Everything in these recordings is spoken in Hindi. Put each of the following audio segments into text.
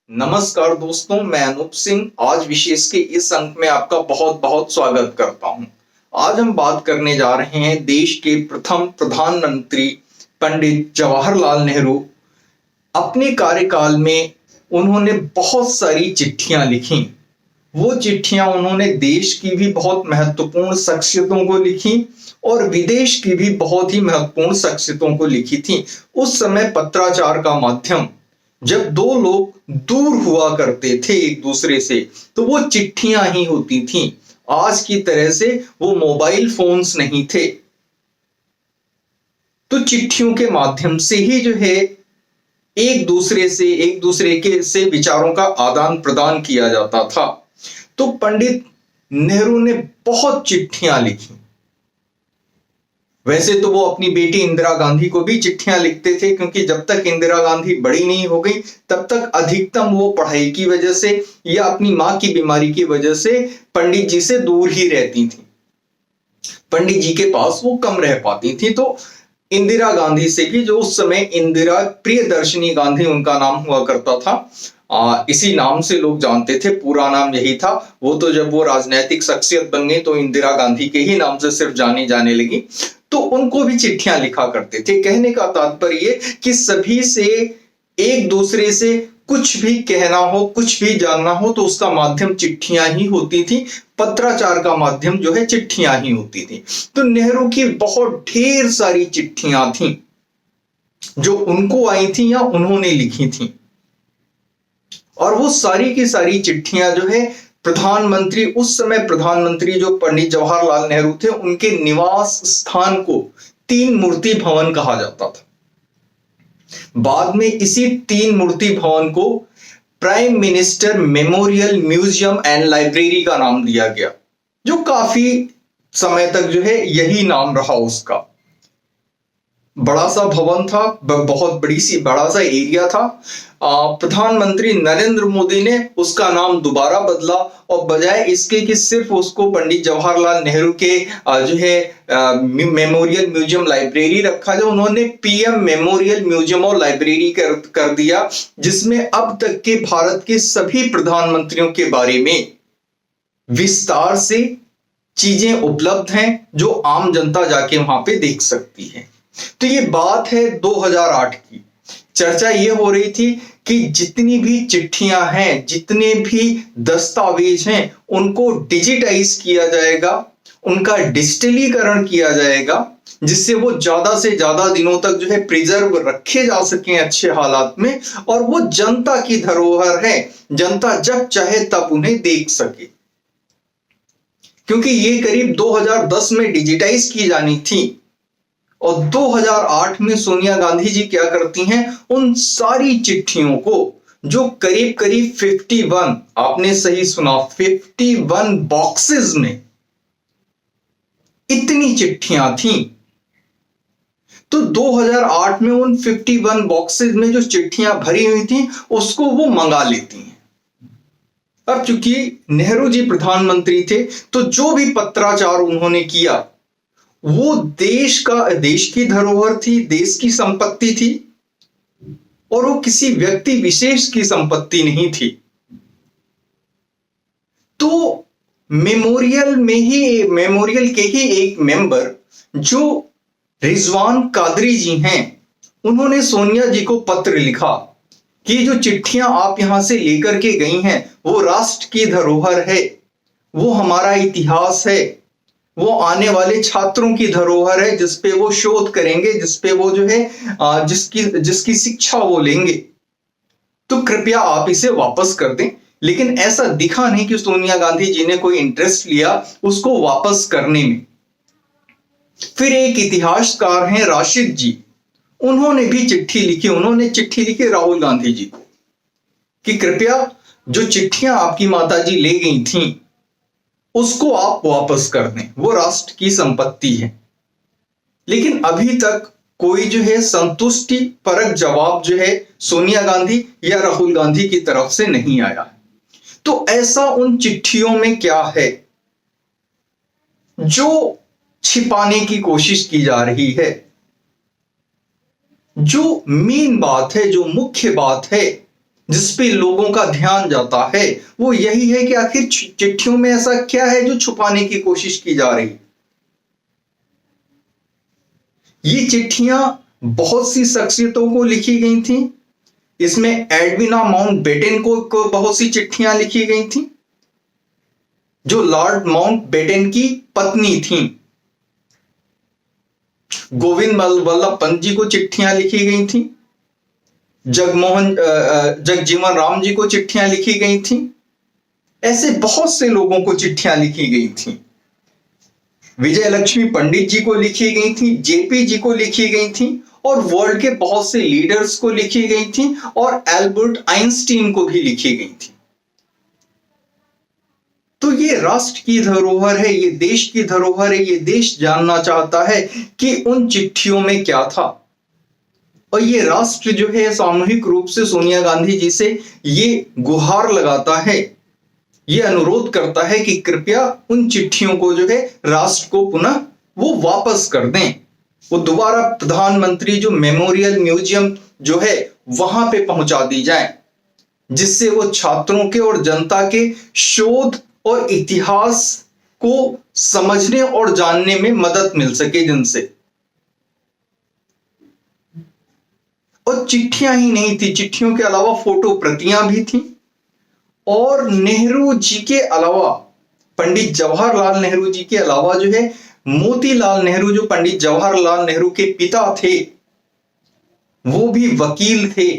नमस्कार दोस्तों, मैं अनूप सिंह आज विशेष के इस अंक में आपका बहुत बहुत स्वागत करता हूं। आज हम बात करने जा रहे हैं देश के प्रथम प्रधानमंत्री पंडित जवाहरलाल नेहरू। अपने कार्यकाल में उन्होंने बहुत सारी चिट्ठियां लिखी। वो चिट्ठियां उन्होंने देश की भी बहुत महत्वपूर्ण शख्सियतों को लिखी और विदेश की भी बहुत ही महत्वपूर्ण शख्सियतों को लिखी थी। उस समय पत्राचार का माध्यम, जब दो लोग दूर हुआ करते थे एक दूसरे से, तो वो चिट्ठियां ही होती थीं। आज की तरह से वो मोबाइल फोन्स नहीं थे, तो चिट्ठियों के माध्यम से ही जो है एक दूसरे के से विचारों का आदान प्रदान किया जाता था। तो पंडित नेहरू ने बहुत चिट्ठियां लिखी। वैसे तो वो अपनी बेटी इंदिरा गांधी को भी चिट्ठियां लिखते थे, क्योंकि जब तक इंदिरा गांधी बड़ी नहीं हो गई तब तक अधिकतम वो पढ़ाई की वजह से या अपनी मां की बीमारी की वजह से पंडित जी से दूर ही रहती थी। पंडित जी के पास वो कम रह पाती थी। तो इंदिरा गांधी से भी, जो उस समय इंदिरा प्रियदर्शनी गांधी उनका नाम हुआ करता था, इसी नाम से लोग जानते थे, पूरा नाम यही था। वो तो जब वो राजनैतिक शख्सियत बन गई तो इंदिरा गांधी के ही नाम से सिर्फ जानी जाने लगी। तो उनको भी चिट्ठियां लिखा करते थे। कहने का तात्पर्य कि सभी से एक दूसरे से कुछ भी कहना हो, कुछ भी जानना हो, तो उसका माध्यम चिट्ठियां ही होती थी। पत्राचार का माध्यम जो है चिट्ठियां ही होती थी। तो नेहरू की बहुत ढेर सारी चिट्ठियां थीं जो उनको आई थी या उन्होंने लिखी थी। और वो सारी की सारी चिट्ठियां जो है प्रधानमंत्री, उस समय प्रधानमंत्री जो पंडित जवाहरलाल नेहरू थे, उनके निवास स्थान को तीन मूर्ति भवन कहा जाता था। बाद में इसी तीन मूर्ति भवन को prime minister memorial museum and library का नाम दिया गया, जो काफी समय तक जो है यही नाम रहा उसका। बड़ा सा भवन था, बहुत बड़ा सा एरिया था। प्रधानमंत्री नरेंद्र मोदी ने उसका नाम दोबारा बदला और बजाय इसके कि सिर्फ उसको पंडित जवाहरलाल नेहरू के जो है मेमोरियल म्यूजियम लाइब्रेरी रखा जाए, उन्होंने पीएम मेमोरियल म्यूजियम और लाइब्रेरी कर दिया, जिसमें अब तक के भारत के सभी प्रधानमंत्रियों के बारे में विस्तार से चीजें उपलब्ध हैं, जो आम जनता जाके वहां पे देख सकती है। तो ये बात है 2008 की। चर्चा ये हो रही थी कि जितनी भी चिट्ठियां हैं, जितने भी दस्तावेज हैं, उनको डिजिटाइज किया जाएगा, उनका डिजिटलीकरण किया जाएगा, जिससे वो ज्यादा से ज्यादा दिनों तक जो है प्रिजर्व रखे जा सकें अच्छे हालात में, और वो जनता की धरोहर है, जनता जब चाहे तब उन्हें देख सके। क्योंकि ये करीब 2010 में डिजिटाइज की जानी थी और 2008 में सोनिया गांधी जी क्या करती हैं, उन सारी चिट्ठियों को, जो करीब करीब 51, आपने सही सुना, 51 बॉक्सेस में इतनी चिट्ठियां थीं, तो 2008 में उन 51 बॉक्सेस में जो चिट्ठियां भरी हुई थी उसको वो मंगा लेती हैं। अब चूंकि नेहरू जी प्रधानमंत्री थे, तो जो भी पत्राचार उन्होंने किया वो देश की धरोहर थी, देश की संपत्ति थी, और वो किसी व्यक्ति विशेष की संपत्ति नहीं थी। तो मेमोरियल के ही एक मेंबर जो रिजवान कादरी जी हैं, उन्होंने सोनिया जी को पत्र लिखा कि जो चिट्ठियां आप यहां से लेकर के गई हैं वो राष्ट्र की धरोहर है, वो हमारा इतिहास है, वो आने वाले छात्रों की धरोहर है, जिसपे वो शोध करेंगे, जिसपे वो जो है जिसकी शिक्षा वो लेंगे, तो कृपया आप इसे वापस कर दें। लेकिन ऐसा दिखा नहीं कि सोनिया गांधी जी ने कोई इंटरेस्ट लिया उसको वापस करने में। फिर एक इतिहासकार हैं राशिद जी, उन्होंने भी चिट्ठी लिखी। उन्होंने चिट्ठी लिखी राहुल गांधी जी को कि कृपया जो चिट्ठियां आपकी माताजी ले गई थीं उसको आप वापस कर दें, वो राष्ट्र की संपत्ति है। लेकिन अभी तक कोई जो है संतुष्टि परक जवाब जो है सोनिया गांधी या राहुल गांधी की तरफ से नहीं आया। तो ऐसा उन चिट्ठियों में क्या है जो छिपाने की कोशिश की जा रही है? जो मेन बात है, जो मुख्य बात है, जिस पे लोगों का ध्यान जाता है वो यही है कि आखिर चिट्ठियों में ऐसा क्या है जो छुपाने की कोशिश की जा रही। ये चिट्ठियां बहुत सी शख्सियतों को लिखी गई थी। इसमें एडविना माउंटबेटन को बहुत सी चिट्ठियां लिखी गई थी, जो लॉर्ड माउंटबेटन की पत्नी थी। गोविंद वल्लभ पंत जी को चिट्ठियां लिखी गई थी। जगजीवन राम जी को चिट्ठियां लिखी गई थी। ऐसे बहुत से लोगों को चिट्ठियां लिखी गई थी। विजय लक्ष्मी पंडित जी को लिखी गई थी, जेपी जी को लिखी गई थी, और वर्ल्ड के बहुत से लीडर्स को लिखी गई थी, और एल्बर्ट आइंस्टीन को भी लिखी गई थी। तो ये राष्ट्र की धरोहर है, ये देश की धरोहर है। ये देश जानना चाहता है कि उन चिट्ठियों में क्या था। और ये राष्ट्र जो है सामूहिक रूप से सोनिया गांधी जी से ये गुहार लगाता है, ये अनुरोध करता है कि कृपया उन चिट्ठियों को जो है राष्ट्र को पुनः वो वापस कर दें। वो दोबारा प्रधानमंत्री जो मेमोरियल म्यूजियम जो है वहां पे पहुंचा दी जाए, जिससे वो छात्रों के और जनता के शोध और इतिहास को समझने और जानने में मदद मिल सके जिनसे। और चिट्ठियां ही नहीं थी, चिट्ठियों के अलावा फोटो प्रतियां भी थी। और नेहरू जी के अलावा, पंडित जवाहरलाल नेहरू जी के अलावा जो है मोतीलाल नेहरू, जो पंडित जवाहरलाल नेहरू के पिता थे, वो भी वकील थे।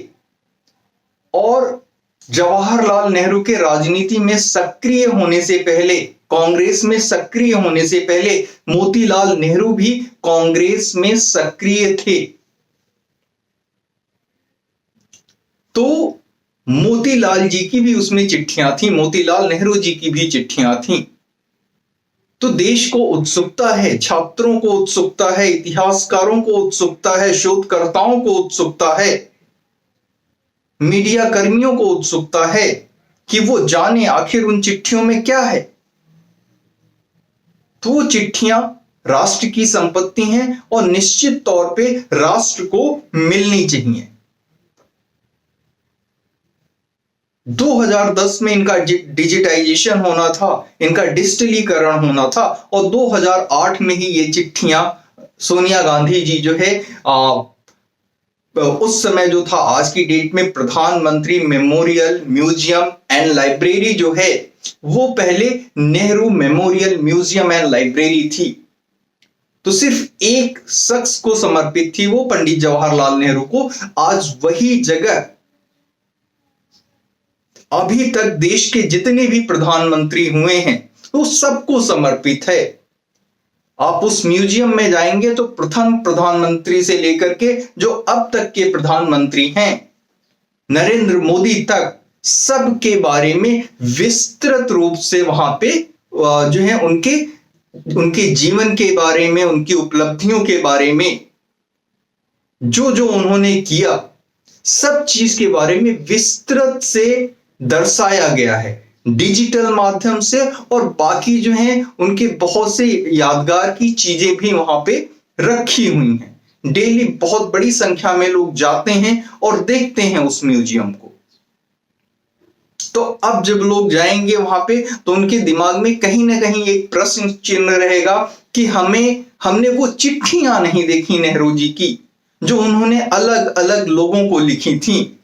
और जवाहरलाल नेहरू के राजनीति में सक्रिय होने से पहले, कांग्रेस में सक्रिय होने से पहले, मोतीलाल नेहरू भी कांग्रेस में सक्रिय थे। तो मोतीलाल जी की भी उसमें चिट्ठियां थी, मोतीलाल नेहरू जी की भी चिट्ठियां थी। तो देश को उत्सुकता है, छात्रों को उत्सुकता है, इतिहासकारों को उत्सुकता है, शोधकर्ताओं को उत्सुकता है, मीडिया कर्मियों को उत्सुकता है कि वो जाने आखिर उन चिट्ठियों में क्या है। तो वो चिट्ठियां राष्ट्र की संपत्ति हैं और निश्चित तौर पे राष्ट्र को मिलनी चाहिए। 2010 में इनका डिजिटाइजेशन होना था, इनका डिजिटलीकरण होना था, और 2008 में ही ये चिट्ठियां सोनिया गांधी जी जो है उस समय जो था, आज की डेट में प्रधानमंत्री मेमोरियल म्यूजियम एंड लाइब्रेरी जो है वो पहले Nehru memorial museum and library थी। तो सिर्फ एक शख्स को समर्पित थी, वो पंडित जवाहरलाल नेहरू को। आज वही जगह अभी तक देश के जितने भी प्रधानमंत्री हुए हैं वो सबको समर्पित है। आप उस म्यूजियम में जाएंगे तो प्रथम प्रधानमंत्री से लेकर के जो अब तक के प्रधानमंत्री हैं, नरेंद्र मोदी तक, सब के बारे में विस्तृत रूप से वहां पे जो है उनके जीवन के बारे में, उनकी उपलब्धियों के बारे में, जो जो उन्होंने किया, सब चीज के बारे में विस्तृत से दर्शाया गया है डिजिटल माध्यम से। और बाकी जो है उनके बहुत से यादगार की चीजें भी वहां पे रखी हुई हैं। डेली बहुत बड़ी संख्या में लोग जाते हैं और देखते हैं उस म्यूजियम को। तो अब जब लोग जाएंगे वहां पे तो उनके दिमाग में कहीं ना कहीं एक प्रश्न चिन्ह रहेगा कि हमने वो चिट्ठियां नहीं देखी नेहरू जी की, जो उन्होंने अलग अलग लोगों को लिखी थी।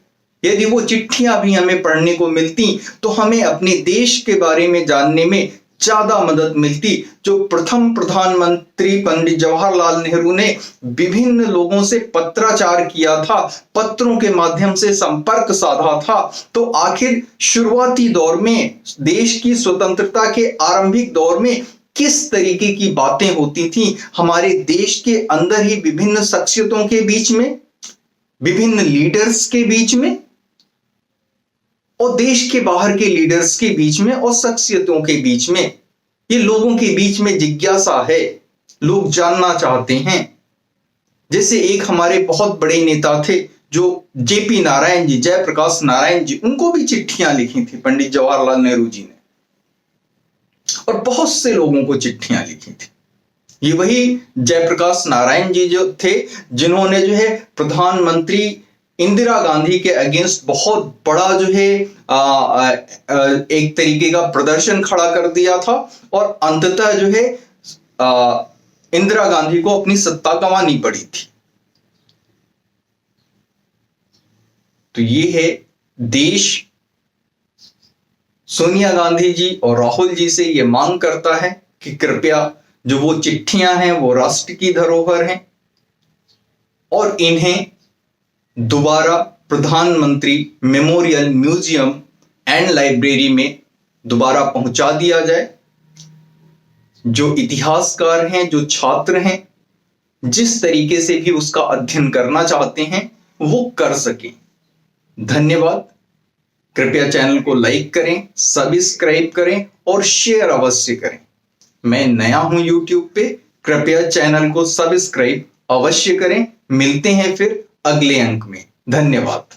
यदि वो चिट्ठियां भी हमें पढ़ने को मिलती तो हमें अपने देश के बारे में जानने में ज्यादा मदद मिलती। जो प्रथम प्रधानमंत्री पंडित जवाहरलाल नेहरू ने विभिन्न लोगों से पत्राचार किया था, पत्रों के माध्यम से संपर्क साधा था, तो आखिर शुरुआती दौर में, देश की स्वतंत्रता के आरंभिक दौर में किस तरीके की बातें होती थी हमारे देश के अंदर ही, विभिन्न शख्सियतों के बीच में, विभिन्न लीडर्स के बीच में, और देश के बाहर के लीडर्स के बीच में और शख्सियतों के बीच में। ये लोगों के बीच में जिज्ञासा है, लोग जानना चाहते हैं। जैसे एक हमारे बहुत बड़े नेता थे जो जेपी नारायण जी, जयप्रकाश नारायण जी, उनको भी चिट्ठियां लिखी थी पंडित जवाहरलाल नेहरू जी ने, और बहुत से लोगों को चिट्ठियां लिखी थी। ये वही जयप्रकाश नारायण जी जो थे जिन्होंने जो है प्रधानमंत्री इंदिरा गांधी के अगेंस्ट बहुत बड़ा जो है एक तरीके का प्रदर्शन खड़ा कर दिया था और अंततः जो है इंदिरा गांधी को अपनी सत्ता गंवानी पड़ी थी। तो ये है देश सोनिया गांधी जी और राहुल जी से ये मांग करता है कि कृपया जो वो चिट्ठियां हैं वो राष्ट्र की धरोहर हैं और इन्हें दोबारा प्रधानमंत्री मेमोरियल म्यूजियम एंड लाइब्रेरी में दोबारा पहुंचा दिया जाए। जो इतिहासकार हैं, जो छात्र हैं, जिस तरीके से भी उसका अध्ययन करना चाहते हैं वो कर सकें। धन्यवाद। कृपया चैनल को लाइक करें, सब्सक्राइब करें और शेयर अवश्य करें। मैं नया हूं YouTube पे, कृपया चैनल को सब्सक्राइब अवश्य करें। मिलते हैं फिर अगले अंक में। धन्यवाद।